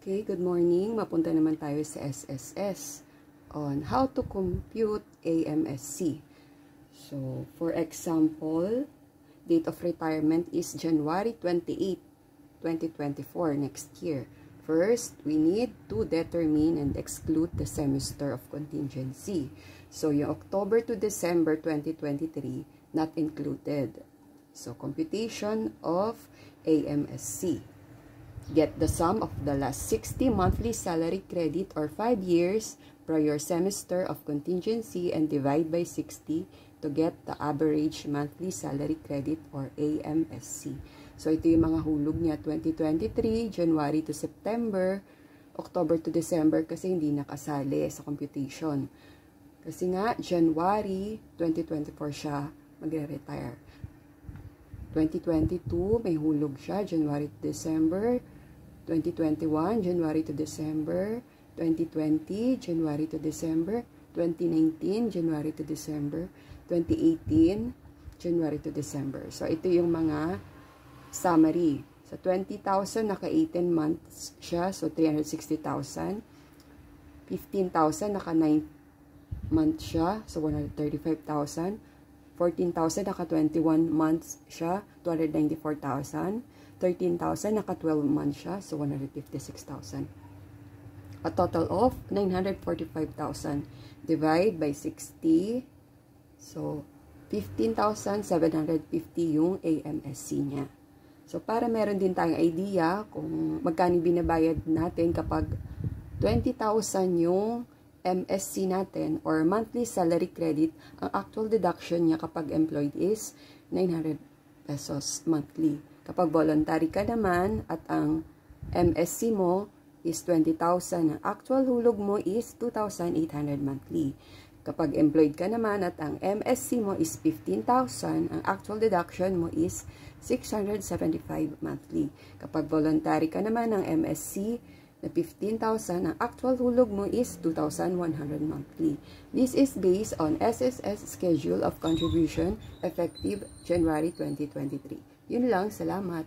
Okay, good morning. Mapunta naman tayo sa SSS on how to compute AMSC. So, for example, date of retirement is January 28, 2024, next year. First, we need to determine and exclude the semester of contingency. So, yung October to December 2023, not included. So, computation of AMSC. Get the sum of the last 60 monthly salary credit or 5 years prior semester of contingency and divide by 60 to get the average monthly salary credit or AMSC. So, ito yung mga hulog niya 2023, January to September, October to December kasi hindi nakasali sa computation. Kasi nga, January 2024 siya magre-retire. 2022, may hulog siya, January to December. 2021, January to December. 2020, January to December. 2019, January to December. 2018, January to December. So, ito yung mga summary. So, 20,000, naka 18 months siya. So, 360,000. 15,000, naka 9 months siya. So, 135,000. 14,000, naka 21 months siya, 294,000. 13,000, naka 12 months siya, so 156,000. A total of 945,000. Divide by 60. So, 15,750 yung AMSC niya. So, para meron din tayong idea kung magkano binabayad natin kapag 20,000 yung MSC natin or monthly salary credit, ang actual deduction niya kapag employed is 900 pesos monthly. Kapag voluntary ka naman at ang MSC mo is 20,000, ang actual hulog mo is 2,800 monthly. Kapag employed ka naman at ang MSC mo is 15,000, ang actual deduction mo is 675 monthly. Kapag voluntary ka naman ng MSC na 15,000, ang actual hulog mo is 2,100 monthly. This is based on SSS Schedule of Contribution effective January 2023. Yun lang, salamat.